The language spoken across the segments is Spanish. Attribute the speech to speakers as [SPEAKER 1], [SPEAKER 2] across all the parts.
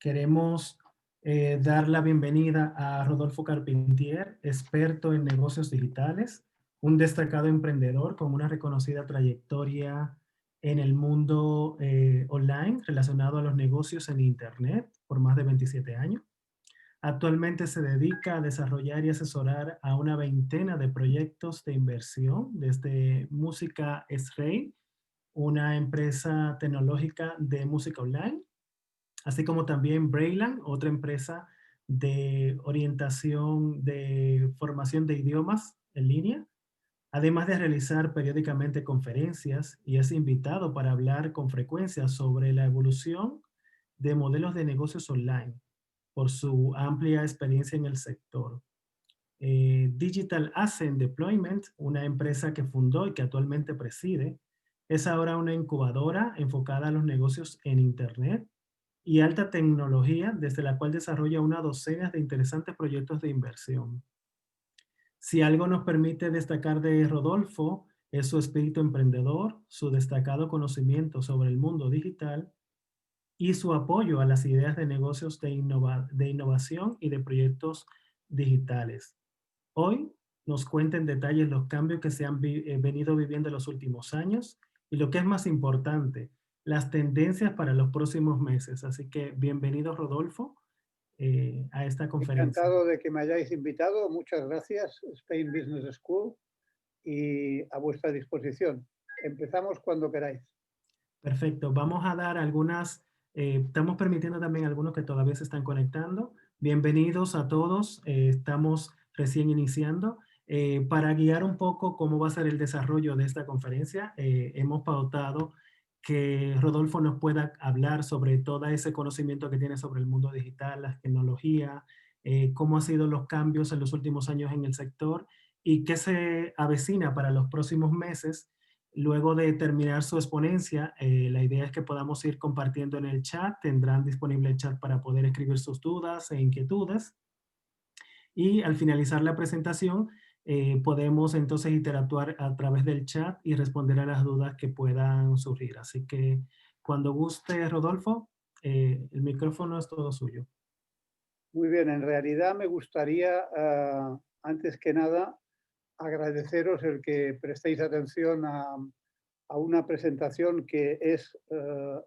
[SPEAKER 1] Queremos dar la bienvenida a Rodolfo Carpentier, experto en negocios digitales, un destacado emprendedor con una reconocida trayectoria en el mundo online relacionado a los negocios en Internet por más de 27 años. Actualmente se dedica a desarrollar y asesorar a una veintena de proyectos de inversión, desde Música S-Ray, una empresa tecnológica de música online, así como también Brainland, otra empresa de orientación de formación de idiomas en línea, además de realizar periódicamente conferencias y es invitado para hablar con frecuencia sobre la evolución de modelos de negocios online por su amplia experiencia en el sector. Digital Ascent Deployment, una empresa que fundó y que actualmente preside, es ahora una incubadora enfocada a los negocios en Internet y alta tecnología, desde la cual desarrolla una docena de interesantes proyectos de inversión. Si algo nos permite destacar de Rodolfo es su espíritu emprendedor, su destacado conocimiento sobre el mundo digital y su apoyo a las ideas de negocios de innovación y de proyectos digitales. Hoy nos cuenta en detalle los cambios que se han venido viviendo en los últimos años y lo que es más importante, las tendencias para los próximos meses. Así que bienvenido, Rodolfo, a esta conferencia.
[SPEAKER 2] Encantado de que me hayáis invitado. Muchas gracias, Spain Business School, y a vuestra disposición. Empezamos cuando queráis.
[SPEAKER 1] Perfecto. Vamos a dar algunas, estamos permitiendo también a algunos que todavía se están conectando. Bienvenidos a todos. Estamos recién iniciando. Para guiar un poco cómo va a ser el desarrollo de esta conferencia, hemos pautado que Rodolfo nos pueda hablar sobre todo ese conocimiento que tiene sobre el mundo digital, las tecnologías, cómo han sido los cambios en los últimos años en el sector y qué se avecina para los próximos meses. Luego de terminar su exponencia, la idea es que podamos ir compartiendo en el chat. Tendrán disponible el chat para poder escribir sus dudas e inquietudes. Y al finalizar la presentación, podemos entonces interactuar a través del chat y responder a las dudas que puedan surgir. Así que cuando guste, Rodolfo, el micrófono es todo suyo.
[SPEAKER 2] Muy bien, en realidad me gustaría, antes que nada, agradeceros el que prestéis atención a una presentación que es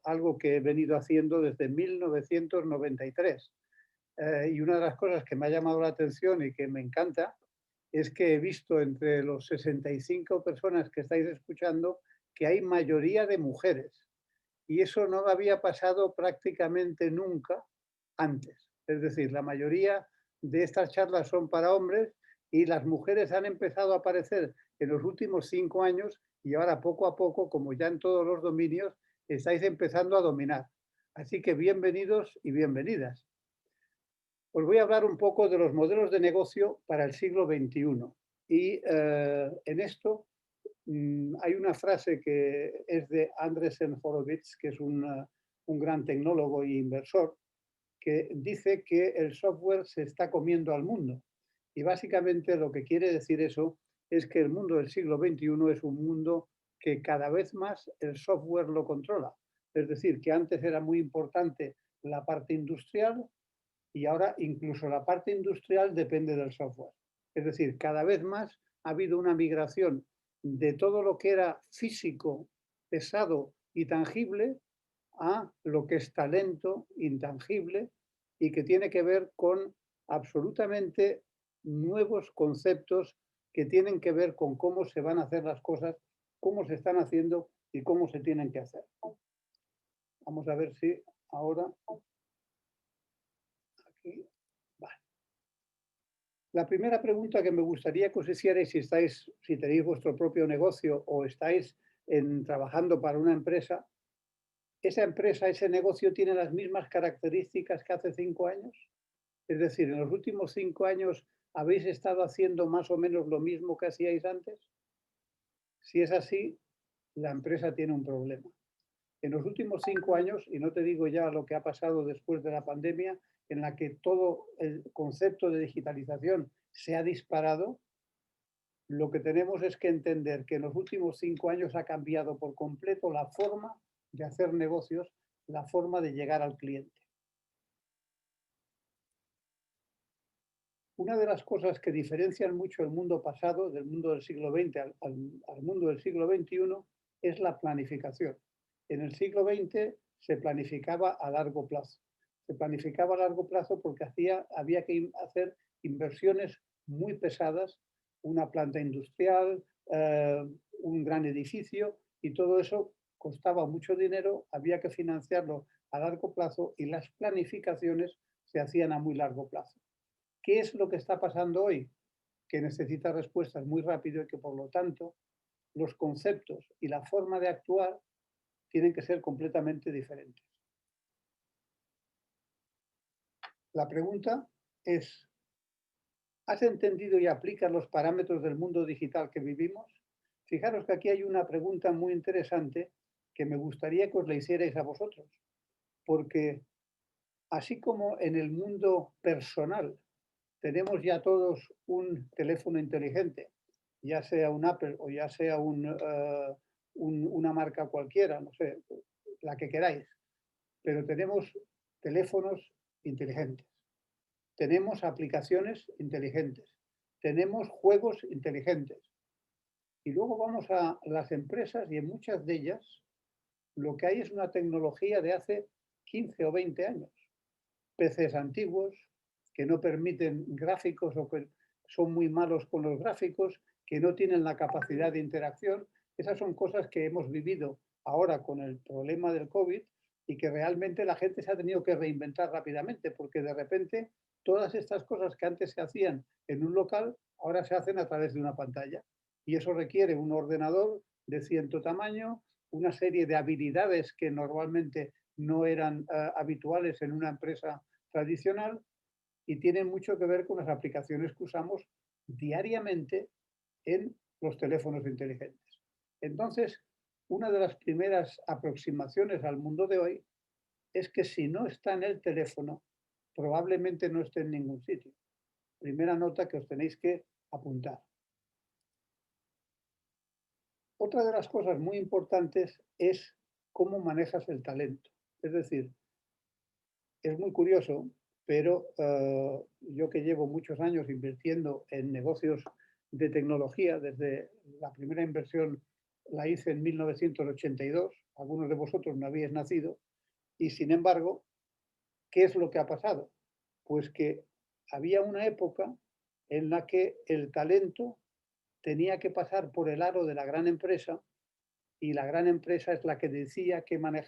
[SPEAKER 2] algo que he venido haciendo desde 1993. Y una de las cosas que me ha llamado la atención y que me encanta es que he visto entre los 65 personas que estáis escuchando que hay mayoría de mujeres. Y eso no había pasado prácticamente nunca antes. Es decir, la mayoría de estas charlas son para hombres y las mujeres han empezado a aparecer en los últimos 5 años y ahora poco a poco, como ya en todos los dominios, estáis empezando a dominar. Así que bienvenidos y bienvenidas. Os voy a hablar un poco de los modelos de negocio para el siglo XXI. Y en esto hay una frase que es de Andreessen Horowitz, que es un gran tecnólogo e inversor, que dice que el software se está comiendo al mundo. Y básicamente lo que quiere decir eso es que el mundo del siglo XXI es un mundo que cada vez más el software lo controla. Es decir, que antes era muy importante la parte industrial y ahora incluso la parte industrial depende del software. Es decir, cada vez más ha habido una migración de todo lo que era físico, pesado y tangible a lo que es talento, intangible y que tiene que ver con absolutamente nuevos conceptos que tienen que ver con cómo se van a hacer las cosas, cómo se están haciendo y cómo se tienen que hacer. Vamos a ver si ahora aquí. Vale. La primera pregunta que me gustaría que os hicierais si tenéis vuestro propio negocio o estáis trabajando para una empresa, ¿esa empresa, ese negocio tiene las mismas características que hace 5 años? Es decir, ¿en los últimos 5 años habéis estado haciendo más o menos lo mismo que hacíais antes? Si es así, la empresa tiene un problema. En los últimos 5 años, y no te digo ya lo que ha pasado después de la pandemia, en la que todo el concepto de digitalización se ha disparado, lo que tenemos es que entender que en los últimos 5 años ha cambiado por completo la forma de hacer negocios, la forma de llegar al cliente. Una de las cosas que diferencian mucho el mundo pasado, del mundo del siglo XX al mundo del siglo XXI, es la planificación. En el siglo XX se planificaba a largo plazo. Se planificaba a largo plazo porque había que hacer inversiones muy pesadas, una planta industrial, un gran edificio, y todo eso costaba mucho dinero, había que financiarlo a largo plazo y las planificaciones se hacían a muy largo plazo. ¿Qué es lo que está pasando hoy? Que necesita respuestas muy rápido y que, por lo tanto, los conceptos y la forma de actuar tienen que ser completamente diferentes. La pregunta es, ¿has entendido y aplicas los parámetros del mundo digital que vivimos? Fijaros que aquí hay una pregunta muy interesante que me gustaría que os la hicierais a vosotros, porque así como en el mundo personal tenemos ya todos un teléfono inteligente, ya sea un Apple o ya sea una marca cualquiera, no sé, la que queráis, pero tenemos teléfonos inteligentes, tenemos aplicaciones inteligentes, tenemos juegos inteligentes. Y luego vamos a las empresas y en muchas de ellas lo que hay es una tecnología de hace 15 o 20 años. PCs antiguos que no permiten gráficos o que son muy malos con los gráficos, que no tienen la capacidad de interacción. Esas son cosas que hemos vivido ahora con el problema del COVID y que realmente la gente se ha tenido que reinventar rápidamente porque de repente todas estas cosas que antes se hacían en un local ahora se hacen a través de una pantalla y eso requiere un ordenador de cierto tamaño, una serie de habilidades que normalmente no eran habituales en una empresa tradicional y tienen mucho que ver con las aplicaciones que usamos diariamente en los teléfonos inteligentes. Entonces, una de las primeras aproximaciones al mundo de hoy es que si no está en el teléfono, probablemente no esté en ningún sitio. Primera nota que os tenéis que apuntar. Otra de las cosas muy importantes es cómo manejas el talento. Es decir, es muy curioso, pero yo que llevo muchos años invirtiendo en negocios de tecnología, desde la primera inversión la hice en 1982, algunos de vosotros no habíais nacido, y sin embargo, ¿qué es lo que ha pasado? Pues que había una época en la que el talento tenía que pasar por el aro de la gran empresa y la gran empresa es la que decía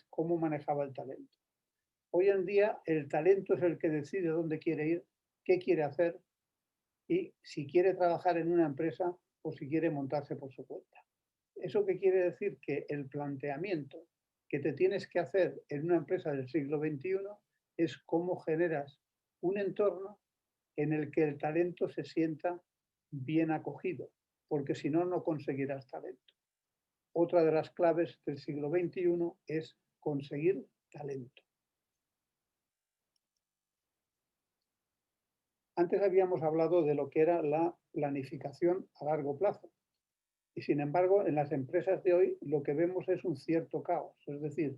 [SPEAKER 2] cómo manejaba el talento. Hoy en día el talento es el que decide dónde quiere ir, qué quiere hacer y si quiere trabajar en una empresa o si quiere montarse por su cuenta. ¿Eso qué quiere decir? Que el planteamiento que te tienes que hacer en una empresa del siglo XXI es cómo generas un entorno en el que el talento se sienta bien acogido, porque si no, no conseguirás talento. Otra de las claves del siglo XXI es conseguir talento. Antes habíamos hablado de lo que era la planificación a largo plazo. Y sin embargo, en las empresas de hoy lo que vemos es un cierto caos. Es decir,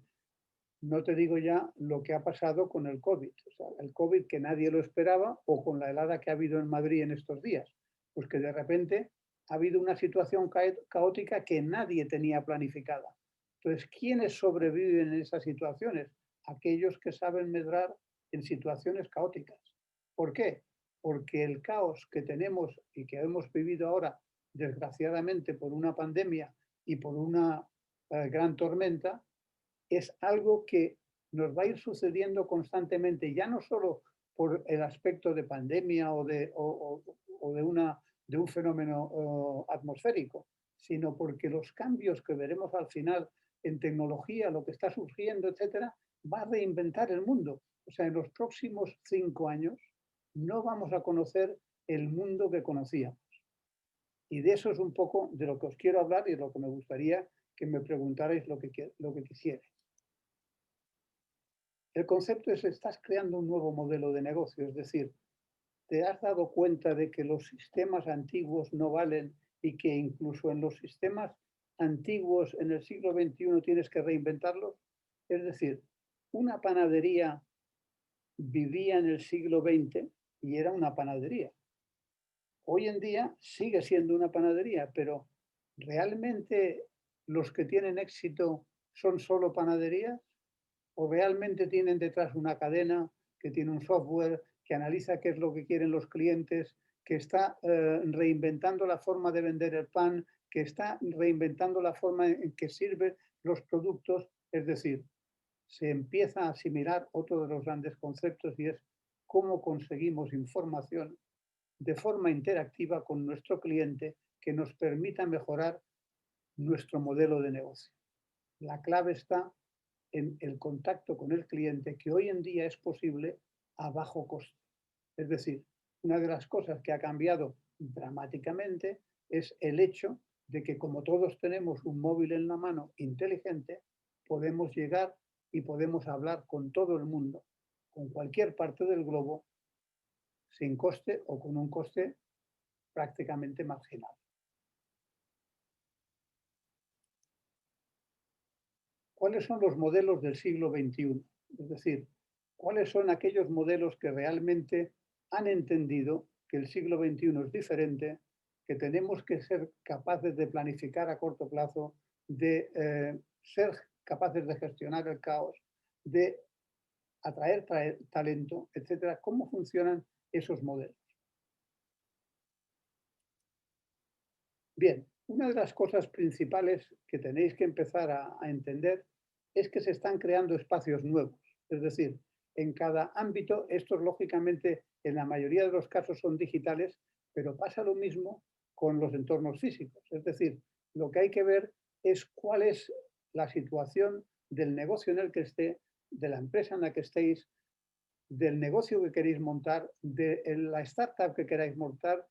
[SPEAKER 2] no te digo ya lo que ha pasado con el COVID. O sea, el COVID que nadie lo esperaba o con la helada que ha habido en Madrid en estos días. Pues que de repente ha habido una situación caótica que nadie tenía planificada. Entonces, ¿quiénes sobreviven en esas situaciones? Aquellos que saben medrar en situaciones caóticas. ¿Por qué? Porque el caos que tenemos y que hemos vivido ahora, desgraciadamente por una pandemia y por una gran tormenta, es algo que nos va a ir sucediendo constantemente, ya no solo por el aspecto de pandemia o de un fenómeno atmosférico, sino porque los cambios que veremos al final en tecnología, lo que está surgiendo, etcétera, va a reinventar el mundo. O sea, en los próximos 5 años no vamos a conocer el mundo que conocíamos. Y de eso es un poco de lo que os quiero hablar y de lo que me gustaría que me preguntarais lo que quisierais. El concepto es, estás creando un nuevo modelo de negocio, es decir, te has dado cuenta de que los sistemas antiguos no valen y que incluso en los sistemas antiguos en el siglo XXI tienes que reinventarlos. Es decir, una panadería vivía en el siglo XX y era una panadería. Hoy en día sigue siendo una panadería, pero ¿realmente los que tienen éxito son solo panaderías? ¿O realmente tienen detrás una cadena que tiene un software que analiza qué es lo que quieren los clientes, que está reinventando la forma de vender el pan, que está reinventando la forma en que sirven los productos? Es decir, se empieza a asimilar otro de los grandes conceptos y es cómo conseguimos información de forma interactiva con nuestro cliente que nos permita mejorar nuestro modelo de negocio. La clave está en el contacto con el cliente, que hoy en día es posible a bajo coste. Es decir, una de las cosas que ha cambiado dramáticamente es el hecho de que como todos tenemos un móvil en la mano inteligente, podemos llegar y podemos hablar con todo el mundo, con cualquier parte del globo, sin coste o con un coste prácticamente marginal. ¿Cuáles son los modelos del siglo XXI? Es decir, ¿cuáles son aquellos modelos que realmente han entendido que el siglo XXI es diferente, que tenemos que ser capaces de planificar a corto plazo, de ser capaces de gestionar el caos, de atraer talento, etcétera? ¿Cómo funcionan esos modelos? Bien, una de las cosas principales que tenéis que empezar a entender es que se están creando espacios nuevos. Es decir, en cada ámbito, estos lógicamente en la mayoría de los casos son digitales, pero pasa lo mismo con los entornos físicos. Es decir, lo que hay que ver es cuál es la situación del negocio en el que esté, de la empresa en la que estéis, del negocio que queréis montar, de la startup que queráis montar,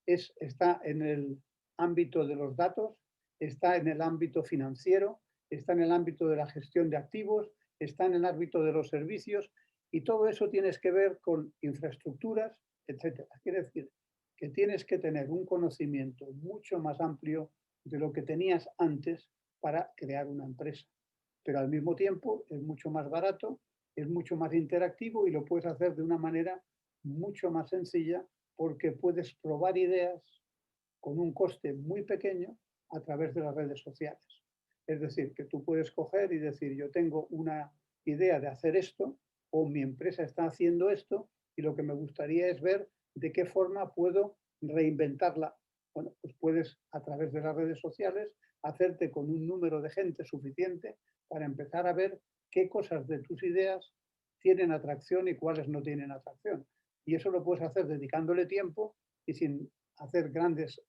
[SPEAKER 2] está en el ámbito de los datos, está en el ámbito financiero, está en el ámbito de la gestión de activos, está en el ámbito de los servicios y todo eso tienes que ver con infraestructuras, etcétera. Quiere decir que tienes que tener un conocimiento mucho más amplio de lo que tenías antes para crear una empresa. Pero al mismo tiempo es mucho más barato, es mucho más interactivo y lo puedes hacer de una manera mucho más sencilla porque puedes probar ideas con un coste muy pequeño a través de las redes sociales. Es decir, que tú puedes coger y decir, yo tengo una idea de hacer esto o mi empresa está haciendo esto y lo que me gustaría es ver de qué forma puedo reinventarla. Bueno, pues puedes a través de las redes sociales hacerte con un número de gente suficiente para empezar a ver qué cosas de tus ideas tienen atracción y cuáles no tienen atracción. Y eso lo puedes hacer dedicándole tiempo y sin hacer grandes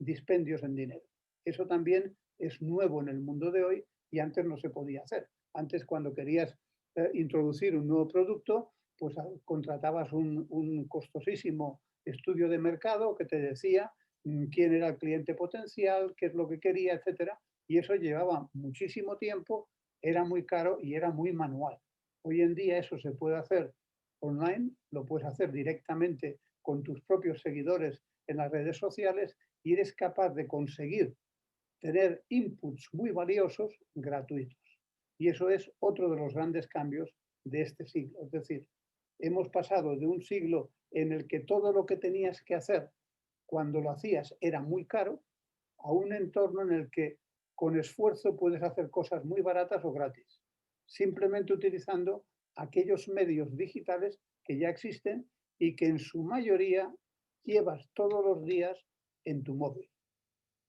[SPEAKER 2] dispendios en dinero. Eso también es nuevo en el mundo de hoy y antes no se podía hacer. Antes, cuando querías introducir un nuevo producto, pues contratabas un costosísimo estudio de mercado que te decía quién era el cliente potencial, qué es lo que quería, etcétera. Y eso llevaba muchísimo tiempo, era muy caro y era muy manual. Hoy en día eso se puede hacer online, lo puedes hacer directamente con tus propios seguidores en las redes sociales y eres capaz de conseguir tener inputs muy valiosos gratuitos. Y eso es otro de los grandes cambios de este siglo. Es decir, hemos pasado de un siglo en el que todo lo que tenías que hacer cuando lo hacías era muy caro a un entorno en el que con esfuerzo puedes hacer cosas muy baratas o gratis, simplemente utilizando aquellos medios digitales que ya existen y que en su mayoría llevas todos los días en tu móvil.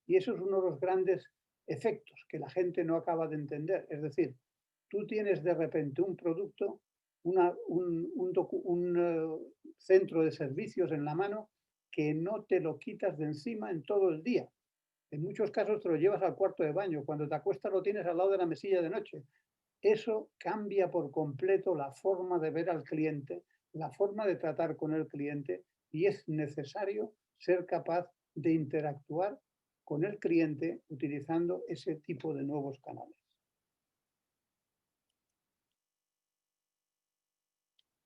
[SPEAKER 2] Y eso es uno de los grandes efectos que la gente no acaba de entender. Es decir, tú tienes de repente un producto, un centro de servicios en la mano que no te lo quitas de encima en todo el día. En muchos casos te lo llevas al cuarto de baño. Cuando te acuestas lo tienes al lado de la mesilla de noche. Eso cambia por completo la forma de ver al cliente, la forma de tratar con el cliente y es necesario ser capaz de interactuar con el cliente utilizando ese tipo de nuevos canales.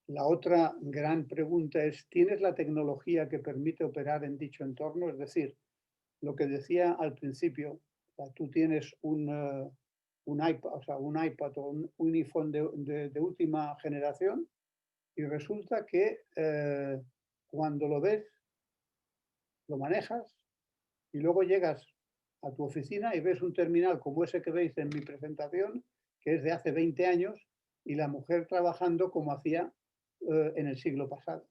[SPEAKER 2] La otra gran pregunta es, ¿tienes la tecnología que permite operar en dicho entorno? Es decir, lo que decía al principio, o sea, tú tienes un iPad, o sea, un iPad o un iPhone de última generación y resulta que cuando lo ves lo manejas y luego llegas a tu oficina y ves un terminal como ese que veis en mi presentación, que es de hace 20 años, y la mujer trabajando como hacía en el siglo pasado.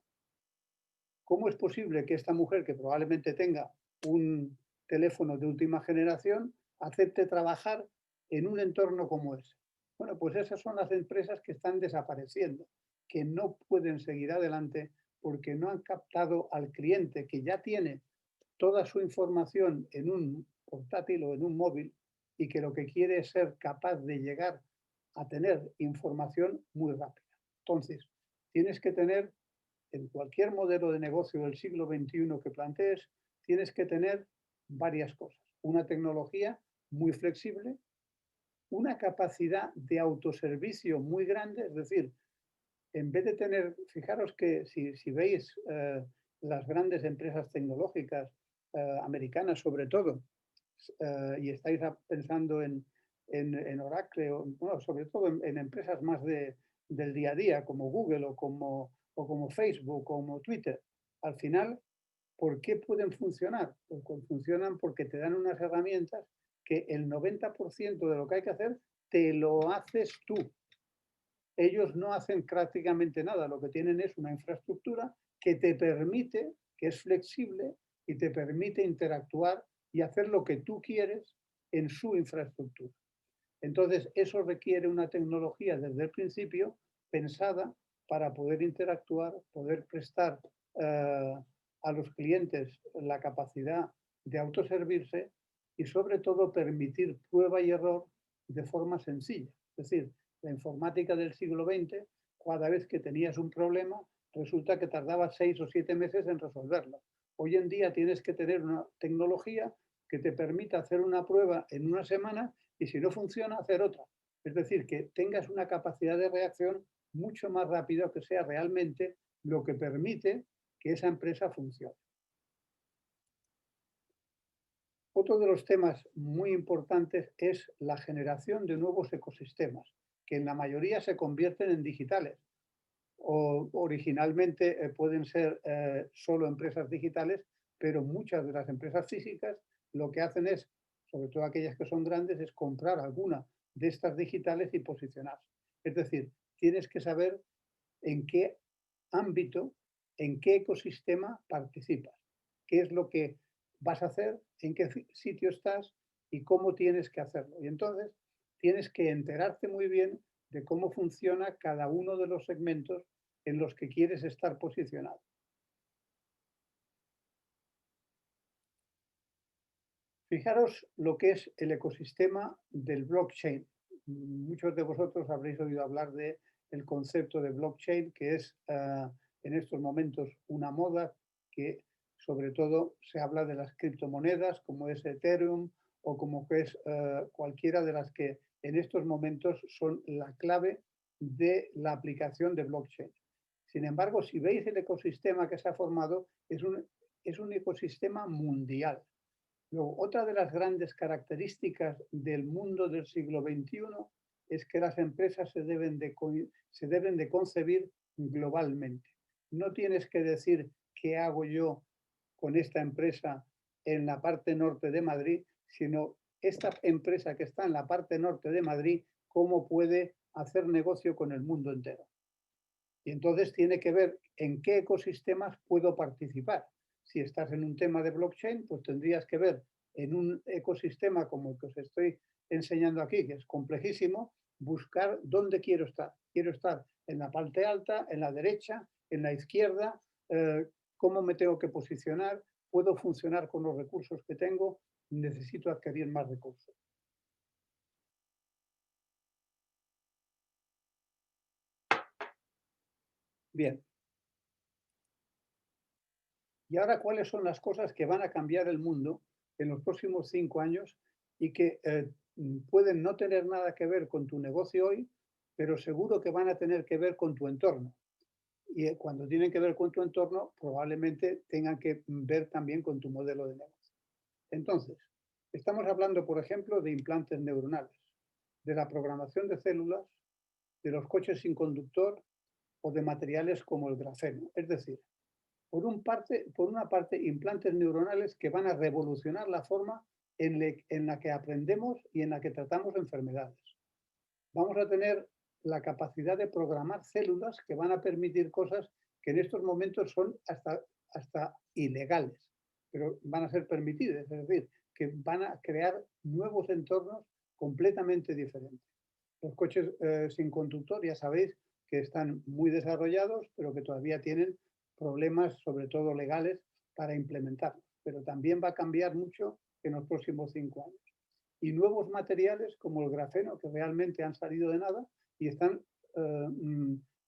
[SPEAKER 2] ¿Cómo es posible que esta mujer, que probablemente tenga un teléfono de última generación, acepte trabajar en un entorno como ese? Bueno, pues esas son las empresas que están desapareciendo, que no pueden seguir adelante porque no han captado al cliente que ya tiene toda su información en un portátil o en un móvil y que lo que quiere es ser capaz de llegar a tener información muy rápida. Entonces, tienes que tener, en cualquier modelo de negocio del siglo XXI que plantees, tienes que tener varias cosas. Una tecnología muy flexible, una capacidad de autoservicio muy grande, es decir, en vez de tener, fijaros que si veis las grandes empresas tecnológicas americanas sobre todo, y estáis pensando en Oracle, o, bueno, sobre todo en empresas más del día a día, como Google o como Facebook o como Twitter, al final, ¿por qué pueden funcionar? Pues funcionan porque te dan unas herramientas que el 90% de lo que hay que hacer te lo haces tú. Ellos no hacen prácticamente nada, lo que tienen es una infraestructura que te permite, que es flexible y te permite interactuar y hacer lo que tú quieres en su infraestructura. Entonces, eso requiere una tecnología desde el principio pensada para poder interactuar, poder prestar a los clientes la capacidad de autoservirse y sobre todo permitir prueba y error de forma sencilla. Es decir, la informática del siglo XX, cada vez que tenías un problema, resulta que tardaba 6 o 7 meses en resolverlo. Hoy en día tienes que tener una tecnología que te permita hacer una prueba en una semana y si no funciona, hacer otra. Es decir, que tengas una capacidad de reacción mucho más rápida, que sea realmente lo que permite que esa empresa funcione. Otro de los temas muy importantes es la generación de nuevos ecosistemas, que en la mayoría se convierten en digitales. O originalmente pueden ser solo empresas digitales, pero muchas de las empresas físicas lo que hacen es, sobre todo aquellas que son grandes, es comprar alguna de estas digitales y posicionarse. Es decir, tienes que saber en qué ámbito, en qué ecosistema participas, qué es lo que vas a hacer, en qué sitio estás y cómo tienes que hacerlo. Y entonces tienes que enterarte muy bien de cómo funciona cada uno de los segmentos en los que quieres estar posicionado. Fijaros lo que es el ecosistema del blockchain. Muchos de vosotros habréis oído hablar de el concepto de blockchain, que es en estos momentos una moda que sobre todo se habla de las criptomonedas, como es Ethereum o como que es cualquiera de las que en estos momentos son la clave de la aplicación de blockchain. Sin embargo, si veis el ecosistema que se ha formado, es un ecosistema mundial. Luego, otra de las grandes características del mundo del siglo XXI es que las empresas se deben de concebir globalmente. No tienes que decir qué hago yo con esta empresa en la parte norte de Madrid, sino esta empresa que está en la parte norte de Madrid, cómo puede hacer negocio con el mundo entero. Y entonces tiene que ver en qué ecosistemas puedo participar. Si estás en un tema de blockchain, pues tendrías que ver en un ecosistema como el que os estoy enseñando aquí, que es complejísimo, buscar dónde quiero estar. Quiero estar en la parte alta, en la derecha, en la izquierda, cómo me tengo que posicionar, puedo funcionar con los recursos que tengo, necesito adquirir más recursos. Bien. Y ahora, ¿cuáles son las cosas que van a cambiar el mundo en los próximos 5 años y que pueden no tener nada que ver con tu negocio hoy, pero seguro que van a tener que ver con tu entorno? Y cuando tienen que ver con tu entorno, probablemente tengan que ver también con tu modelo de negocio. Entonces, estamos hablando, por ejemplo, de implantes neuronales, de la programación de células, de los coches sin conductor o de materiales como el grafeno. Es decir, por una parte, implantes neuronales que van a revolucionar la forma en la que aprendemos y en la que tratamos enfermedades. Vamos a tener la capacidad de programar células que van a permitir cosas que en estos momentos son hasta ilegales, pero van a ser permitidas, es decir, que van a crear nuevos entornos completamente diferentes. Los coches sin conductor, ya sabéis que están muy desarrollados, pero que todavía tienen problemas, sobre todo legales, para implementarlos. Pero también va a cambiar mucho en los próximos 5 años. Y nuevos materiales como el grafeno, que realmente han salido de nada y están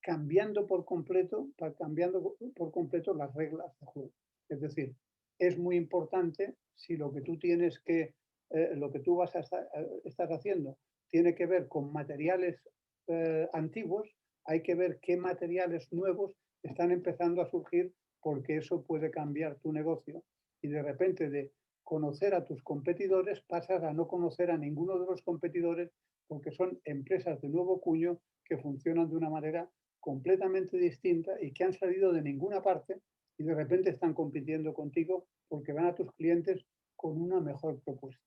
[SPEAKER 2] cambiando por completo las reglas de juego. Es decir, es muy importante si lo que tú tienes que, lo que tú vas a estar haciendo tiene que ver con materiales antiguos, hay que ver qué materiales nuevos están empezando a surgir, porque eso puede cambiar tu negocio y de repente de conocer a tus competidores pasas a no conocer a ninguno de los competidores, porque son empresas de nuevo cuño que funcionan de una manera completamente distinta y que han salido de ninguna parte y de repente están compitiendo contigo porque van a tus clientes con una mejor propuesta.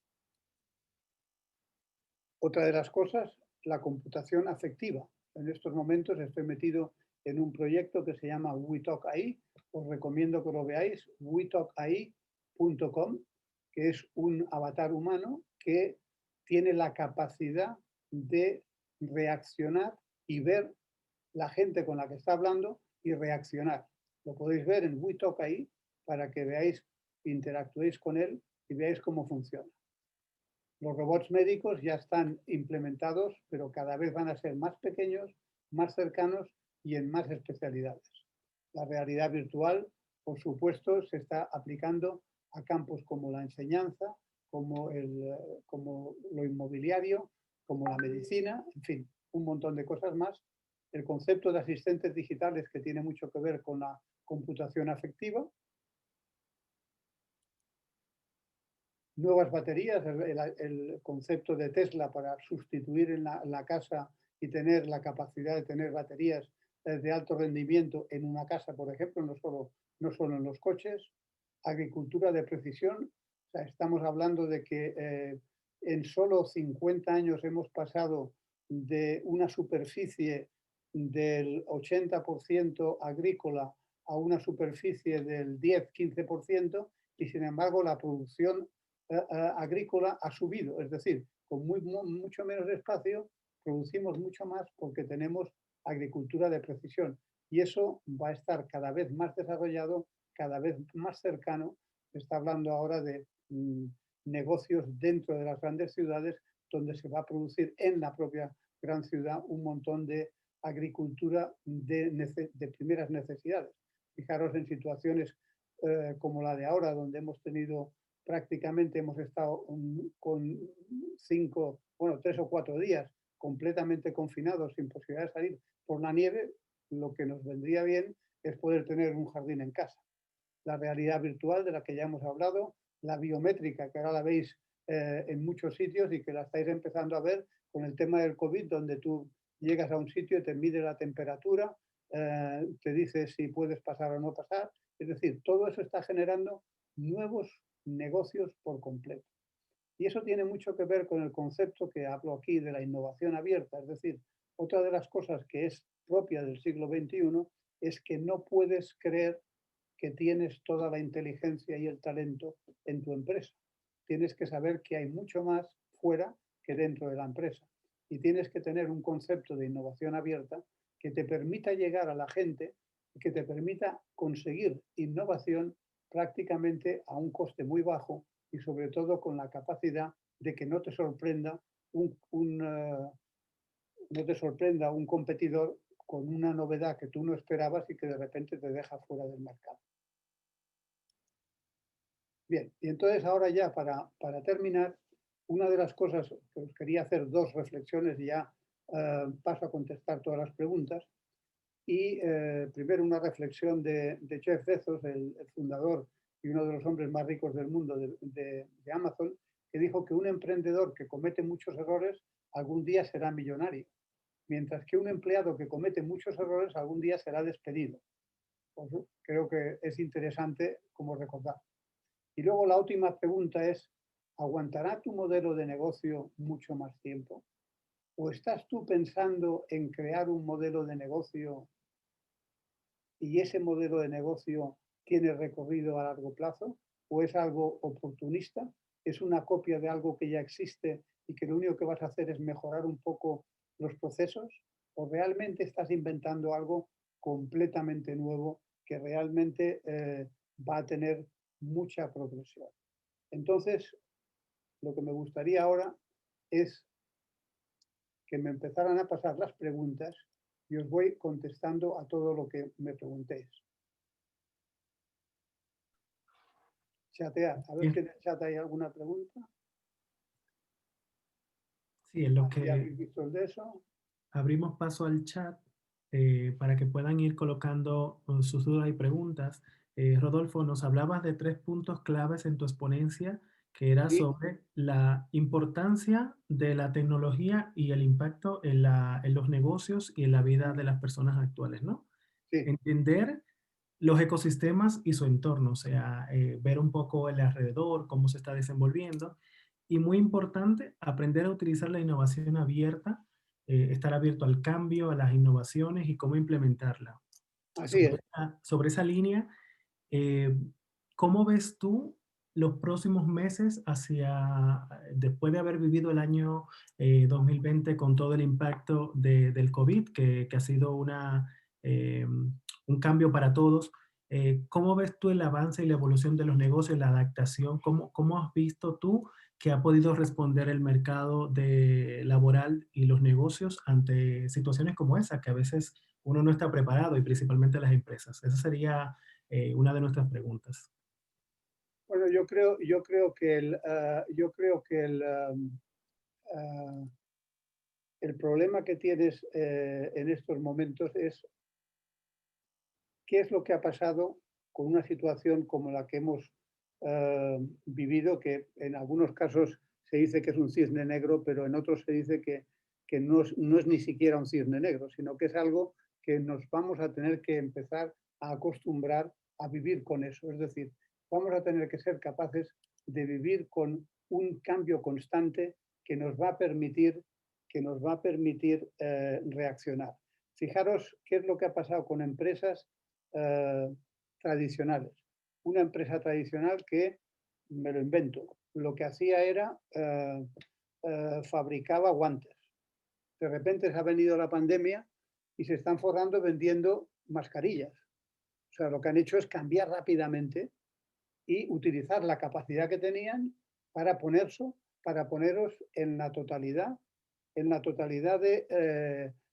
[SPEAKER 2] Otra de las cosas, la computación afectiva. En estos momentos estoy metido en un proyecto que se llama WeTalkAI. Os recomiendo que lo veáis, wetalkai.com, que es un avatar humano que tiene la capacidad de reaccionar y ver la gente con la que está hablando y reaccionar. Lo podéis ver en WeTalkAI para que veáis, interactuéis con él y veáis cómo funciona. Los robots médicos ya están implementados, pero cada vez van a ser más pequeños, más cercanos y en más especialidades. La realidad virtual, por supuesto, se está aplicando a campos como la enseñanza, como lo inmobiliario, como la medicina, en fin, un montón de cosas más. El concepto de asistentes digitales, que tiene mucho que ver con la computación afectiva. Nuevas baterías, el concepto de Tesla para sustituir en la casa y tener la capacidad de tener baterías de alto rendimiento en una casa, por ejemplo, no solo en los coches. Agricultura de precisión, o sea, estamos hablando de que en solo 50 años hemos pasado de una superficie del 80% agrícola a una superficie del 10-15%, y sin embargo la producción agrícola ha subido, es decir, con mucho menos espacio producimos mucho más porque tenemos agricultura de precisión y eso va a estar cada vez más desarrollado, cada vez más cercano. Se está hablando ahora de negocios dentro de las grandes ciudades donde se va a producir en la propia gran ciudad un montón de agricultura de primeras necesidades. Fijaros en situaciones como la de ahora, donde prácticamente hemos estado con 3 o 4 días completamente confinados, sin posibilidad de salir por la nieve. Lo que nos vendría bien es poder tener un jardín en casa. La realidad virtual, de la que ya hemos hablado, la biométrica, que ahora la veis en muchos sitios y que la estáis empezando a ver con el tema del COVID, donde tú llegas a un sitio y te mide la temperatura, te dice si puedes pasar o no pasar. Es decir, todo eso está generando nuevos negocios por completo. Y eso tiene mucho que ver con el concepto que hablo aquí de la innovación abierta. Es decir, otra de las cosas que es propia del siglo XXI es que no puedes creer que tienes toda la inteligencia y el talento en tu empresa. Tienes que saber que hay mucho más fuera que dentro de la empresa. Y tienes que tener un concepto de innovación abierta que te permita llegar a la gente y que te permita conseguir innovación prácticamente a un coste muy bajo y sobre todo con la capacidad de que no te sorprenda no te sorprenda un competidor con una novedad que tú no esperabas y que de repente te deja fuera del mercado. Bien, y entonces ahora ya para terminar, una de las cosas que os quería hacer 2 reflexiones y ya paso a contestar todas las preguntas. Y primero una reflexión de Jeff Bezos, el fundador y uno de los hombres más ricos del mundo de Amazon, que dijo que un emprendedor que comete muchos errores algún día será millonario, mientras que un empleado que comete muchos errores algún día será despedido. Pues creo que es interesante como recordar. Y luego la última pregunta es, ¿aguantará tu modelo de negocio mucho más tiempo? ¿O estás tú pensando en crear un modelo de negocio y ese modelo de negocio tiene recorrido a largo plazo? ¿O es algo oportunista? ¿Es una copia de algo que ya existe y que lo único que vas a hacer es mejorar un poco los procesos? ¿O realmente estás inventando algo completamente nuevo que realmente va a tener mucha progresión? Entonces, lo que me gustaría ahora es que me empezaran a pasar las preguntas y os voy contestando a todo lo que me preguntéis. Chatear, a ver si
[SPEAKER 1] Bien,
[SPEAKER 2] en el chat hay alguna pregunta.
[SPEAKER 1] sí, en lo
[SPEAKER 2] ¿Ya
[SPEAKER 1] que
[SPEAKER 2] habéis visto el de eso?
[SPEAKER 1] abrimos paso al chat para que puedan ir colocando sus dudas y preguntas. Rodolfo, nos hablabas de 3 puntos claves en tu exponencia, que era
[SPEAKER 2] Sí,
[SPEAKER 1] sobre la importancia de la tecnología y el impacto en los negocios y en la vida de las personas actuales, ¿no?
[SPEAKER 2] sí.
[SPEAKER 1] Entender los ecosistemas y su entorno, o sea, ver un poco el alrededor, cómo se está desenvolviendo. Y muy importante, aprender a utilizar la innovación abierta, estar abierto al cambio, a las innovaciones y cómo implementarla.
[SPEAKER 2] Así es.
[SPEAKER 1] Sobre esa línea, eh, ¿cómo ves tú los próximos meses después de haber vivido el año 2020 con todo el impacto del COVID, que ha sido un cambio para todos? ¿Cómo ves tú el avance y la evolución de los negocios, la adaptación? ¿Cómo has visto tú que ha podido responder el mercado laboral y los negocios ante situaciones como esa, que a veces uno no está preparado y principalmente las empresas? Esa sería una de nuestras preguntas.
[SPEAKER 2] Bueno, yo creo que el problema que tienes en estos momentos es qué es lo que ha pasado con una situación como la que hemos vivido, que en algunos casos se dice que es un cisne negro, pero en otros se dice que no es ni siquiera un cisne negro, sino que es algo que nos vamos a tener que empezar a acostumbrar a vivir con eso. Es decir, vamos a tener que ser capaces de vivir con un cambio constante que nos va a permitir, reaccionar. Fijaros qué es lo que ha pasado con empresas eh, tradicionales. Una empresa tradicional que, me lo invento, lo que hacía era fabricaba guantes. De repente se ha venido la pandemia y se están forrando vendiendo mascarillas. O sea, lo que han hecho es cambiar rápidamente y utilizar la capacidad que tenían para poneros en la totalidad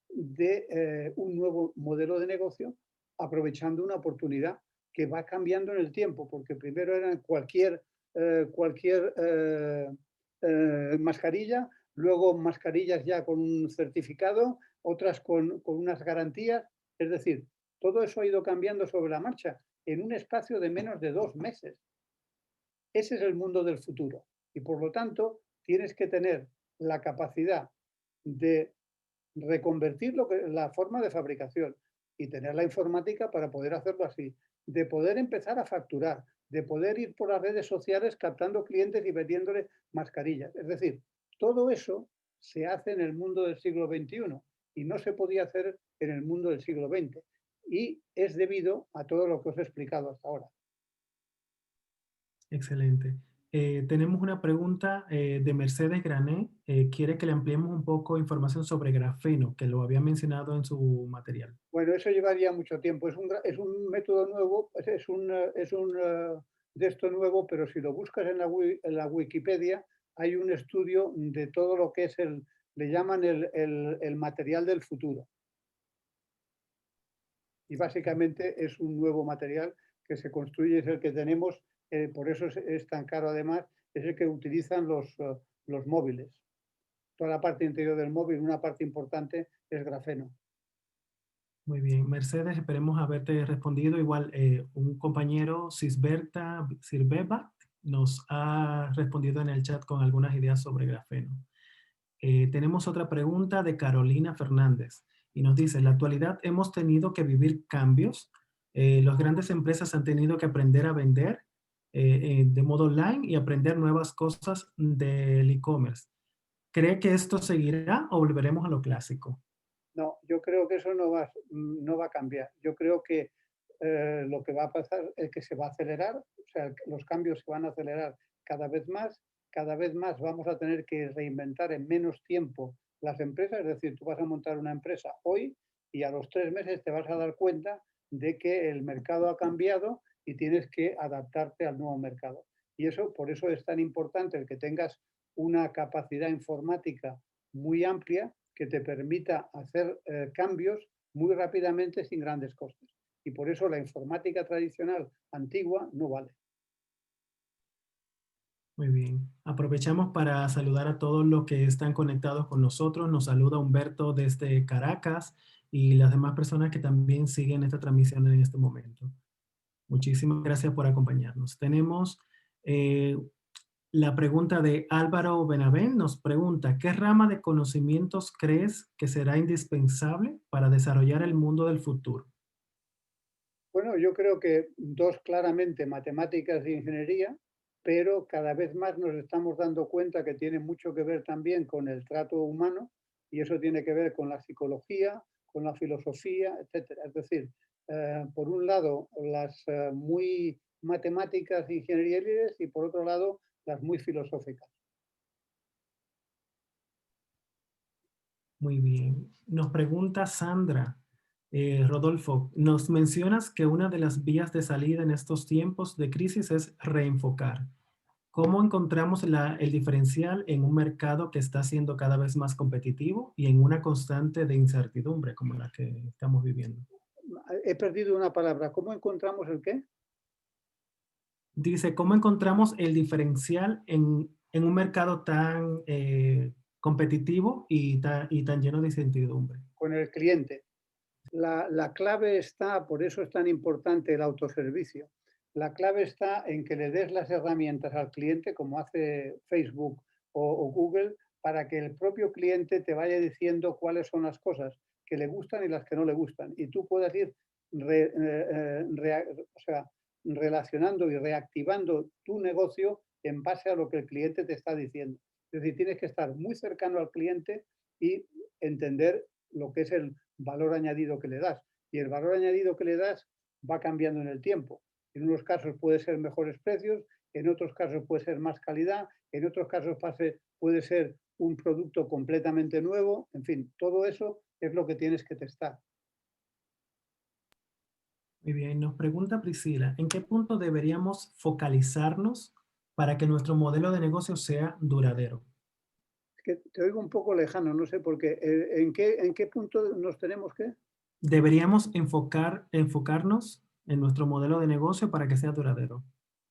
[SPEAKER 2] de un nuevo modelo de negocio, aprovechando una oportunidad que va cambiando en el tiempo, porque primero eran cualquier mascarilla, luego mascarillas ya con un certificado, otras con unas garantías. Es decir, todo eso ha ido cambiando sobre la marcha en un espacio de menos de 2 meses. Ese es el mundo del futuro. Y por lo tanto, tienes que tener la capacidad de reconvertir la forma de fabricación y tener la informática para poder hacerlo así, de poder empezar a facturar, de poder ir por las redes sociales captando clientes y vendiéndoles mascarillas. Es decir, todo eso se hace en el mundo del siglo XXI y no se podía hacer en el mundo del siglo XX. Y es debido a todo lo que os he explicado hasta ahora.
[SPEAKER 1] Excelente. Tenemos una pregunta de Mercedes Grané. Quiere que le ampliemos un poco información sobre grafeno, que lo había mencionado en su material.
[SPEAKER 2] Bueno, eso llevaría mucho tiempo. Es un método nuevo, es un de esto nuevo, pero si lo buscas en la Wikipedia, hay un estudio de todo lo que es le llaman el material del futuro. Y básicamente es un nuevo material que se construye, es el que tenemos, por eso es tan caro además, es el que utilizan los móviles. Toda la parte interior del móvil, una parte importante es grafeno.
[SPEAKER 1] Muy bien, Mercedes, esperemos haberte respondido. Igual, un compañero, Sisberta Sirveba, nos ha respondido en el chat con algunas ideas sobre grafeno. Tenemos otra pregunta de Carolina Fernández y nos dice, en la actualidad hemos tenido que vivir cambios Las grandes empresas han tenido que aprender a vender de modo online y aprender nuevas cosas del e-commerce. ¿Cree que esto seguirá o volveremos a lo clásico?
[SPEAKER 2] No, yo creo que eso no va a cambiar. Yo creo que lo que va a pasar es que se va a acelerar, o sea, los cambios se van a acelerar cada vez más vamos a tener que reinventar en menos tiempo las empresas, es decir, tú vas a montar una empresa hoy y a los 3 meses te vas a dar cuenta de que el mercado ha cambiado y tienes que adaptarte al nuevo mercado. Y eso, por eso es tan importante el que tengas una capacidad informática muy amplia que te permita hacer cambios muy rápidamente sin grandes costes. Y por eso la informática tradicional antigua no vale.
[SPEAKER 1] Muy bien. Aprovechamos para saludar a todos los que están conectados con nosotros. Nos saluda Humberto desde Caracas y las demás personas que también siguen esta transmisión en este momento. Muchísimas gracias por acompañarnos. Tenemos eh, la pregunta de Álvaro Benavén. Nos pregunta, ¿qué rama de conocimientos crees que será indispensable para desarrollar el mundo del futuro?
[SPEAKER 2] Bueno, yo creo que dos claramente, matemáticas e ingeniería, pero cada vez más nos estamos dando cuenta que tiene mucho que ver también con el trato humano y eso tiene que ver con la psicología, con la filosofía, etcétera. Es decir, por un lado las muy matemáticas e ingenieriles y por otro lado las muy filosóficas.
[SPEAKER 1] Muy bien. Nos pregunta Sandra, Rodolfo, nos mencionas que una de las vías de salida en estos tiempos de crisis es reenfocar. ¿Cómo encontramos el diferencial en un mercado que está siendo cada vez más competitivo y en una constante de incertidumbre como la que estamos viviendo?
[SPEAKER 2] He perdido una palabra. ¿Cómo encontramos el qué?
[SPEAKER 1] Dice, ¿cómo encontramos el diferencial en un mercado tan competitivo y tan lleno de incertidumbre?
[SPEAKER 2] Con el cliente. La clave está, por eso es tan importante el autoservicio. La clave está en que le des las herramientas al cliente, como hace Facebook o Google, para que el propio cliente te vaya diciendo cuáles son las cosas que le gustan y las que no le gustan. Y tú puedas ir o sea, relacionando y reactivando tu negocio en base a lo que el cliente te está diciendo. Es decir, tienes que estar muy cercano al cliente y entender lo que es el valor añadido que le das. Y el valor añadido que le das va cambiando en el tiempo. En unos casos puede ser mejores precios, en otros casos puede ser más calidad, en otros casos puede ser un producto completamente nuevo. En fin, todo eso es lo que tienes que testar.
[SPEAKER 1] Muy bien, nos pregunta Priscila, ¿en qué punto deberíamos focalizarnos para que nuestro modelo de negocio sea duradero?
[SPEAKER 2] Es que te oigo un poco lejano, no sé por qué. En qué punto nos tenemos que?
[SPEAKER 1] Deberíamos enfocarnos en nuestro modelo de negocio para que sea duradero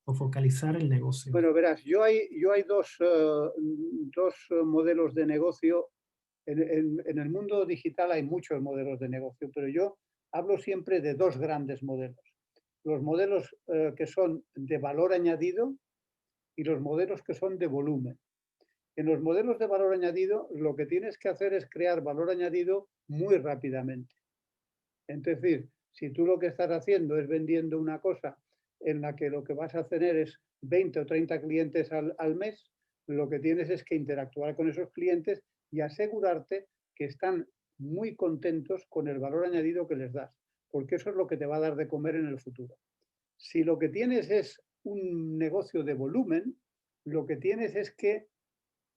[SPEAKER 1] o focalizar el negocio.
[SPEAKER 2] Bueno, verás, yo hay dos modelos de negocio. En el mundo digital hay muchos modelos de negocio, pero yo hablo siempre de dos grandes modelos. Los modelos que son de valor añadido y los modelos que son de volumen. En los modelos de valor añadido, lo que tienes que hacer es crear valor añadido muy rápidamente. Es decir, si tú lo que estás haciendo es vendiendo una cosa en la que lo que vas a tener es 20 o 30 clientes al mes, lo que tienes es que interactuar con esos clientes y asegurarte que están muy contentos con el valor añadido que les das, porque eso es lo que te va a dar de comer en el futuro. Si lo que tienes es un negocio de volumen, lo que tienes es que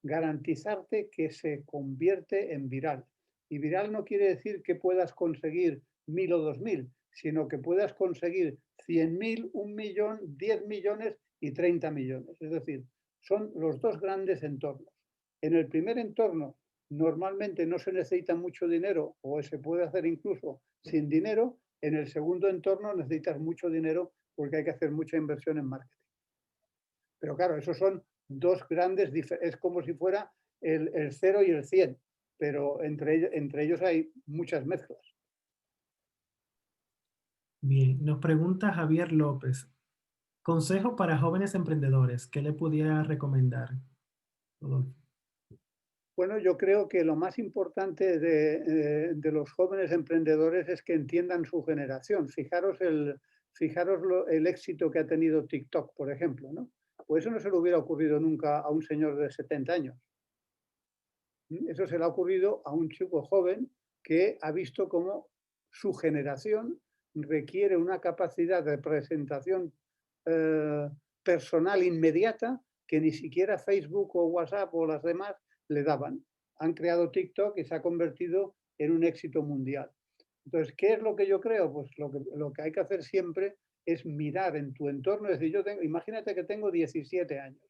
[SPEAKER 2] garantizarte que se convierte en viral. Y viral no quiere decir que puedas conseguir 1000 o 2000, sino que puedas conseguir 100.000, 1.000.000, 10 millones y 30 millones. Es decir, son los dos grandes entornos. En el primer entorno normalmente no se necesita mucho dinero o se puede hacer incluso sin dinero. En el segundo entorno necesitas mucho dinero porque hay que hacer mucha inversión en marketing. Pero claro, esos son dos grandes, es como si fuera el 0 y el 100, pero entre ellos hay muchas mezclas.
[SPEAKER 1] Bien, nos pregunta Javier López, consejo para jóvenes emprendedores, ¿qué le pudiera recomendar, Rodolfo?
[SPEAKER 2] Bueno, yo creo que lo más importante de los jóvenes emprendedores es que entiendan su generación. Fijaros el éxito que ha tenido TikTok, por ejemplo, ¿no? Pues eso no se le hubiera ocurrido nunca a un señor de 70 años. Eso se le ha ocurrido a un chico joven que ha visto cómo su generación requiere una capacidad de presentación eh, personal inmediata que ni siquiera Facebook o WhatsApp o las demás le daban. Han creado TikTok y se ha convertido en un éxito mundial. Entonces, ¿qué es lo que yo creo? Pues lo que hay que hacer siempre es mirar en tu entorno. Es decir, imagínate que tengo 17 años.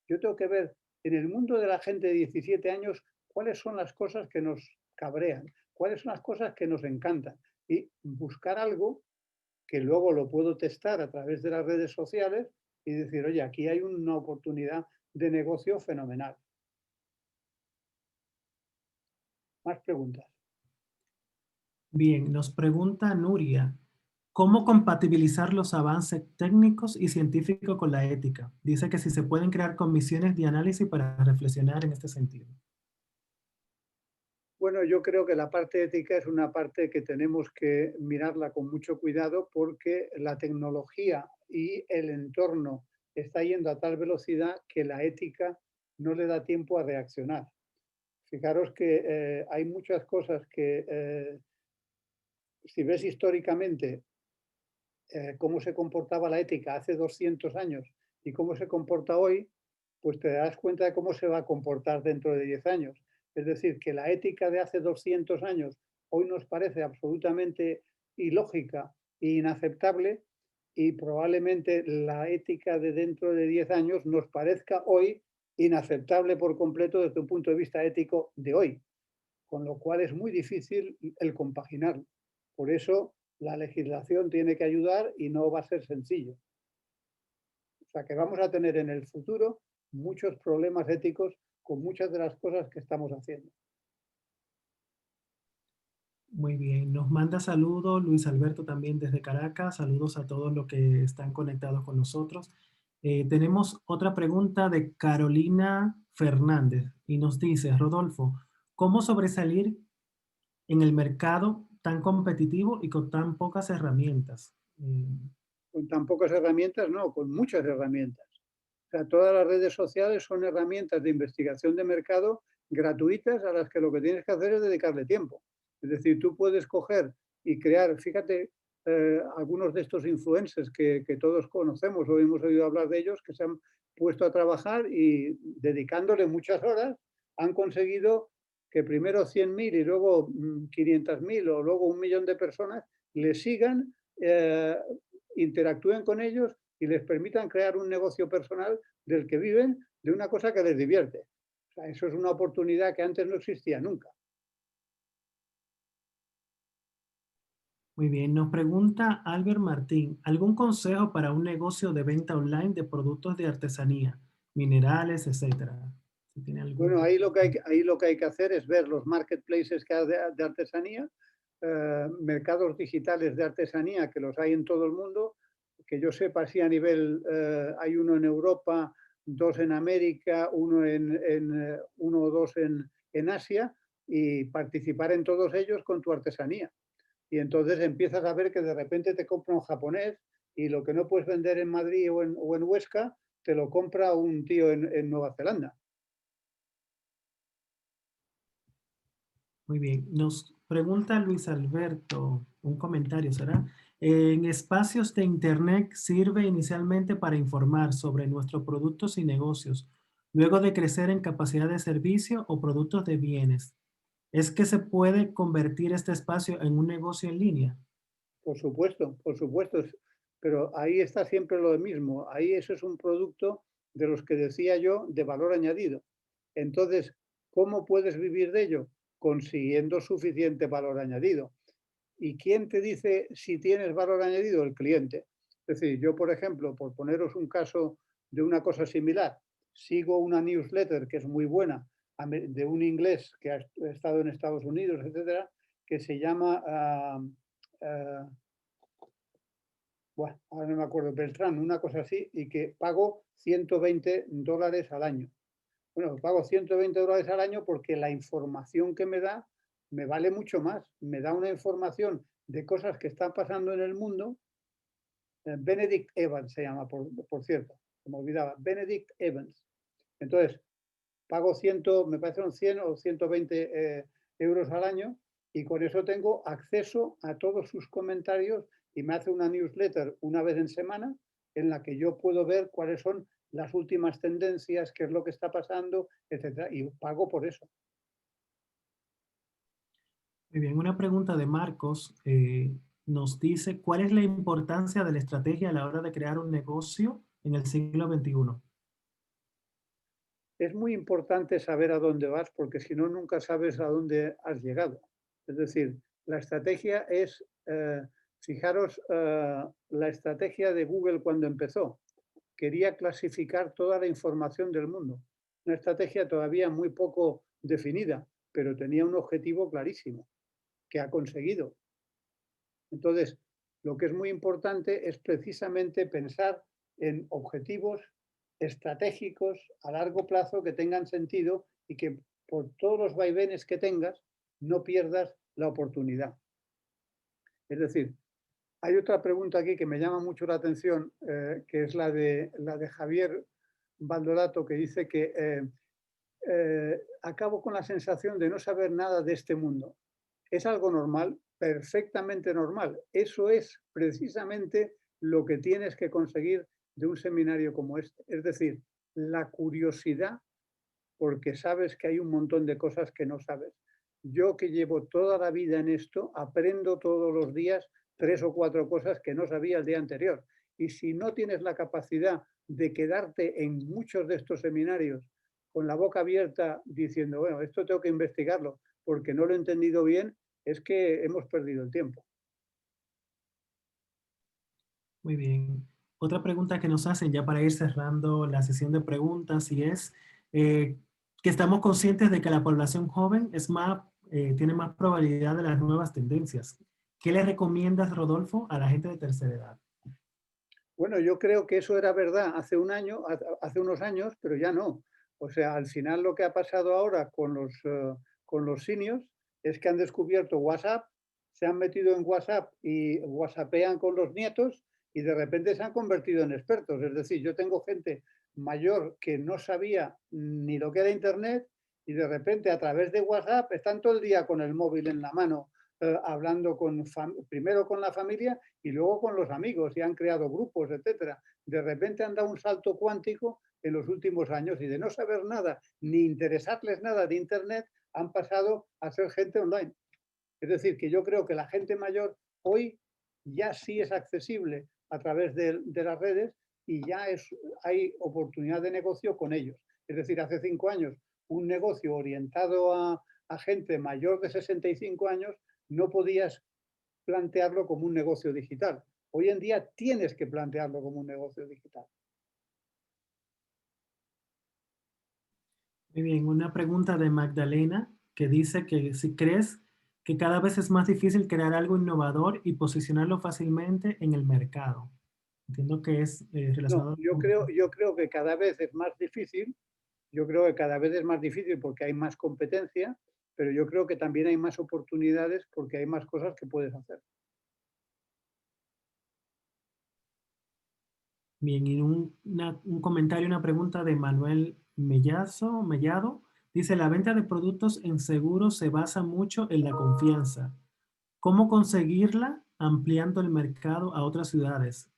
[SPEAKER 2] Yo tengo que ver en el mundo de la gente de 17 años cuáles son las cosas que nos cabrean, cuáles son las cosas que nos encantan y buscar algo que luego lo puedo testar a través de las redes sociales y decir, oye, aquí hay una oportunidad de negocio fenomenal. Más preguntas.
[SPEAKER 1] Bien, nos pregunta Nuria, ¿cómo compatibilizar los avances técnicos y científicos con la ética? Dice que si se pueden crear comisiones de análisis para reflexionar en este sentido.
[SPEAKER 2] Bueno, yo creo que la parte ética es una parte que tenemos que mirarla con mucho cuidado porque la tecnología y el entorno está yendo a tal velocidad que la ética no le da tiempo a reaccionar. Fijaros que hay muchas cosas que, si ves históricamente cómo se comportaba la ética hace 200 años y cómo se comporta hoy, pues te das cuenta de cómo se va a comportar dentro de 10 años. Es decir, que la ética de hace 200 años hoy nos parece absolutamente ilógica e inaceptable y probablemente la ética de dentro de 10 años nos parezca hoy inaceptable por completo desde un punto de vista ético de hoy, con lo cual es muy difícil el compaginarlo. Por eso la legislación tiene que ayudar y no va a ser sencillo. O sea que vamos a tener en el futuro muchos problemas éticos con muchas de las cosas que estamos haciendo.
[SPEAKER 1] Muy bien, nos manda saludos Luis Alberto también desde Caracas, saludos a todos los que están conectados con nosotros. Tenemos otra pregunta de Carolina Fernández y nos dice, Rodolfo, ¿cómo sobresalir en el mercado tan competitivo y con tan pocas herramientas?
[SPEAKER 2] Con tan pocas herramientas, no, con muchas herramientas. O sea, todas las redes sociales son herramientas de investigación de mercado gratuitas a las que lo que tienes que hacer es dedicarle tiempo. Es decir, tú puedes coger y crear, fíjate, algunos de estos influencers que todos conocemos o hemos oído hablar de ellos, que se han puesto a trabajar y dedicándole muchas horas han conseguido que primero 100.000 y luego 500.000 o luego 1.000.000 de personas le sigan, interactúen con ellos y les permitan crear un negocio personal del que viven de una cosa que les divierte. O sea, eso es una oportunidad que antes no existía nunca.
[SPEAKER 1] Muy bien, nos pregunta Albert Martín, ¿algún consejo para un negocio de venta online de productos de artesanía, minerales, etcétera? Si tiene algún...
[SPEAKER 2] Bueno, ahí lo que hay que hacer es ver los marketplaces que hay de artesanía, mercados digitales de artesanía, que los hay en todo el mundo, que yo sepa si a nivel, hay uno en Europa, dos en América, uno o dos en Asia, y participar en todos ellos con tu artesanía. Y entonces empiezas a ver que de repente te compra un japonés y lo que no puedes vender en Madrid o en Huesca, te lo compra un tío en Nueva Zelanda.
[SPEAKER 1] Muy bien, nos pregunta Luis Alberto, un comentario, ¿será? En espacios de Internet sirve inicialmente para informar sobre nuestros productos y negocios, luego de crecer en capacidad de servicio o productos de bienes. ¿Es que se puede convertir este espacio en un negocio en línea?
[SPEAKER 2] Por supuesto, pero ahí está siempre lo mismo. Ahí eso es un producto de los que decía yo de valor añadido. Entonces, ¿cómo puedes vivir de ello? Consiguiendo suficiente valor añadido. ¿Y quién te dice si tienes valor añadido? El cliente. Es decir, yo, por ejemplo, por poneros un caso de una cosa similar, sigo una newsletter que es muy buena de un inglés que ha estado en Estados Unidos, etcétera, que se llama uh, bueno, ahora no me acuerdo, Beltrán, una cosa así, y que pago $120 al año. Bueno, pago $120 al año porque la información que me da me vale mucho más. Me da una información de cosas que están pasando en el mundo. Benedict Evans se llama, por cierto, se me olvidaba, Benedict Evans. Entonces, pago 100, me parece un 100 o 120 euros al año y con eso tengo acceso a todos sus comentarios y me hace una newsletter una vez en semana en la que yo puedo ver cuáles son las últimas tendencias, qué es lo que está pasando, etcétera, y pago por eso.
[SPEAKER 1] Muy bien, una pregunta de Marcos nos dice, ¿cuál es la importancia de la estrategia a la hora de crear un negocio en el siglo XXI?
[SPEAKER 2] Es muy importante saber a dónde vas porque si no, nunca sabes a dónde has llegado. Es decir, la estrategia es, fijaros, la estrategia de Google cuando empezó. Quería clasificar toda la información del mundo. Una estrategia todavía muy poco definida, pero tenía un objetivo clarísimo, que ha conseguido. Entonces, lo que es muy importante es precisamente pensar en objetivos estratégicos a largo plazo que tengan sentido y que por todos los vaivenes que tengas no pierdas la oportunidad. Es decir, hay otra pregunta aquí que me llama mucho la atención, que es la de Javier Valdorato, que dice que acabo con la sensación de no saber nada de este mundo. Es algo normal, perfectamente normal. Eso es precisamente lo que tienes que conseguir de un seminario como este. Es decir, la curiosidad, porque sabes que hay un montón de cosas que no sabes. Yo que llevo toda la vida en esto, aprendo todos los días 3 o 4 cosas que no sabía el día anterior. Y si no tienes la capacidad de quedarte en muchos de estos seminarios con la boca abierta diciendo, bueno, esto tengo que investigarlo porque no lo he entendido bien, es que hemos perdido el tiempo.
[SPEAKER 1] Muy bien. Otra pregunta que nos hacen ya para ir cerrando la sesión de preguntas y es eh, que estamos conscientes de que la población joven es más, tiene más probabilidad de las nuevas tendencias. ¿Qué le recomiendas, Rodolfo, a la gente de tercera edad?
[SPEAKER 2] Bueno, yo creo que eso era verdad hace un año, hace unos años, pero ya no. O sea, al final lo que ha pasado ahora con los seniors es que han descubierto WhatsApp, se han metido en WhatsApp y whatsappean con los nietos y de repente se han convertido en expertos. Es decir, yo tengo gente mayor que no sabía ni lo que era Internet y de repente a través de WhatsApp están todo el día con el móvil en la mano, hablando primero con la familia y luego con los amigos y han creado grupos, etcétera. De repente han dado un salto cuántico en los últimos años y de no saber nada ni interesarles nada de Internet han pasado a ser gente online. Es decir, que yo creo que la gente mayor hoy ya sí es accesible a través de las redes y ya hay oportunidad de negocio con ellos. Es decir, hace 5 años un negocio orientado a gente mayor de 65 años no podías plantearlo como un negocio digital. Hoy en día tienes que plantearlo como un negocio digital.
[SPEAKER 1] Muy bien, una pregunta de Magdalena que dice que si crees que cada vez es más difícil crear algo innovador y posicionarlo fácilmente en el mercado. Entiendo que es
[SPEAKER 2] No,
[SPEAKER 1] relacionado
[SPEAKER 2] yo creo que cada vez es más difícil, yo creo que cada vez es más difícil porque hay más competencia, pero yo creo que también hay más oportunidades porque hay más cosas que puedes hacer.
[SPEAKER 1] bien, y un comentario, una pregunta de Manuel Mellado. Dice, la venta de productos en seguros se basa mucho en la confianza. ¿Cómo conseguirla ampliando el mercado a otras ciudades?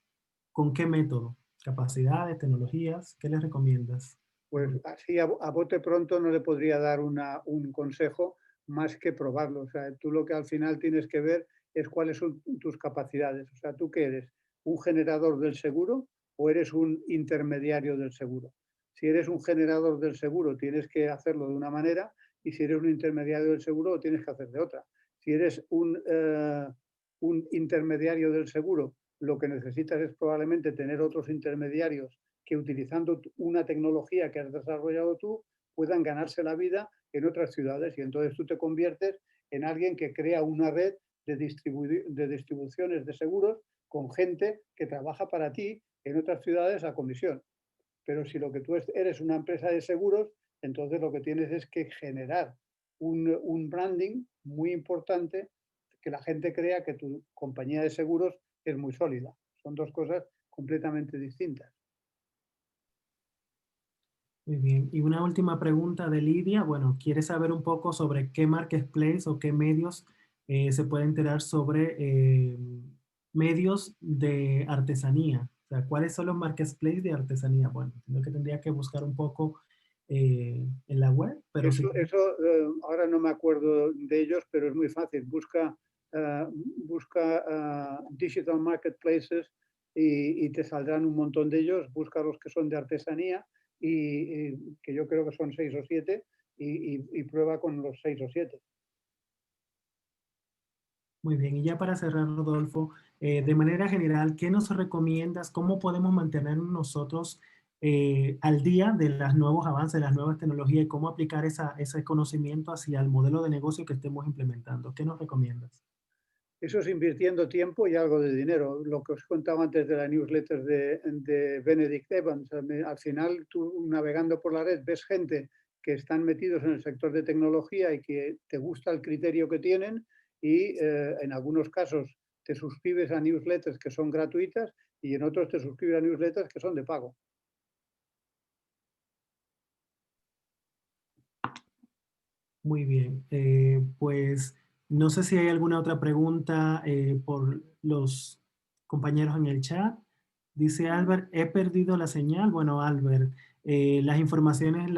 [SPEAKER 1] ¿Con qué método? ¿Capacidades, tecnologías? ¿Qué les recomiendas?
[SPEAKER 2] Pues así a bote pronto no le podría dar un consejo más que probarlo. O sea, tú lo que al final tienes que ver es cuáles son tus capacidades. O sea, ¿tú qué eres? ¿Un generador del seguro o eres un intermediario del seguro? Si eres un generador del seguro, tienes que hacerlo de una manera y si eres un intermediario del seguro, lo tienes que hacer de otra. Si eres un intermediario del seguro, lo que necesitas es probablemente tener otros intermediarios que utilizando una tecnología que has desarrollado tú puedan ganarse la vida en otras ciudades y entonces tú te conviertes en alguien que crea una red de distribuciones de seguros con gente que trabaja para ti en otras ciudades a comisión. Pero si lo que tú eres una empresa de seguros, Entonces lo que tienes es que generar un branding muy importante, que la gente crea que tu compañía de seguros es muy sólida. Son dos cosas completamente distintas.
[SPEAKER 1] Muy bien. Y una última pregunta de Lidia. Bueno, quiere saber un poco sobre qué marketplace o qué medios se puede enterar sobre medios de artesanía. O sea, ¿cuáles son los marketplaces de artesanía? Bueno, entiendo que tendría que buscar un poco en la web, pero sí.
[SPEAKER 2] Ahora no me acuerdo de ellos, pero es muy fácil. Busca digital marketplaces y te saldrán un montón de ellos. Busca los que son de artesanía y que yo creo que son 6 o 7 y prueba con los 6 o 7.
[SPEAKER 1] Muy bien, y ya para cerrar, Rodolfo, de manera general, ¿qué nos recomiendas? ¿Cómo podemos mantenernos nosotros al día de los nuevos avances, de las nuevas tecnologías y cómo aplicar ese conocimiento hacia el modelo de negocio que estemos implementando? ¿Qué nos recomiendas?
[SPEAKER 2] Eso es invirtiendo tiempo y algo de dinero. Lo que os contaba antes de la newsletter de Benedict Evans. Al final, tú navegando por la red ves gente que están metidos en el sector de tecnología y que te gusta el criterio que tienen y en algunos casos te suscribes a newsletters que son gratuitas y en otros te suscribes a newsletters que son de pago.
[SPEAKER 1] Muy bien, pues no sé si hay alguna otra pregunta por los compañeros en el chat. Dice Albert, he perdido la señal. Bueno, Albert, las informaciones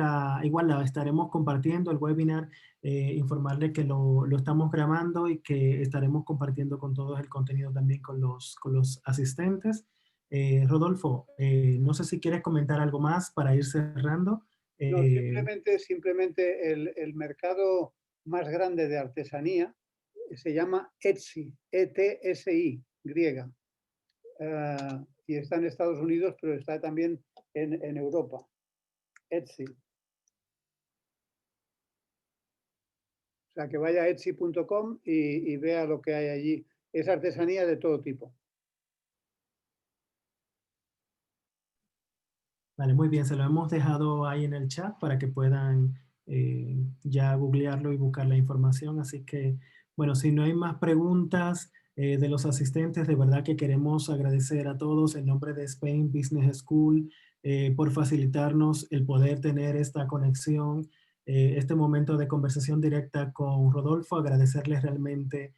[SPEAKER 1] igual las estaremos compartiendo, el webinar, informarle que lo estamos grabando y que estaremos compartiendo con todos el contenido también con los asistentes. Rodolfo, no sé si quieres comentar algo más para ir cerrando.
[SPEAKER 2] No, simplemente el mercado más grande de artesanía se llama Etsy, E-T-S-I, griega. Y está en Estados Unidos, pero está también en Europa. Etsy. O sea, que vaya a etsy.com y vea lo que hay allí. Es artesanía de todo tipo.
[SPEAKER 1] Vale, muy bien, se lo hemos dejado ahí en el chat para que puedan ya googlearlo y buscar la información. Así que, bueno, si no hay más preguntas de los asistentes, de verdad que queremos agradecer a todos en nombre de Spain Business School por facilitarnos el poder tener esta conexión, este momento de conversación directa con Rodolfo, agradecerles realmente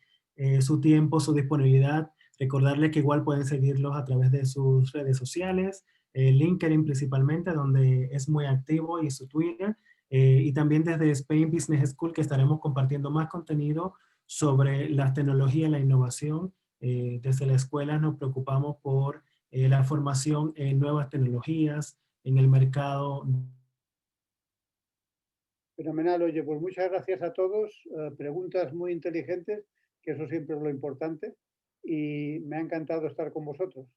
[SPEAKER 1] su tiempo, su disponibilidad, recordarles que igual pueden seguirlos a través de sus redes sociales, LinkedIn principalmente, donde es muy activo, y su Twitter, y también desde Spain Business School, que estaremos compartiendo más contenido sobre las tecnologías y la innovación. Desde la escuela nos preocupamos por la formación en nuevas tecnologías, en el mercado.
[SPEAKER 2] Fenomenal. Oye, pues muchas gracias a todos. Preguntas muy inteligentes, que eso siempre es lo importante. Y me ha encantado estar con vosotros.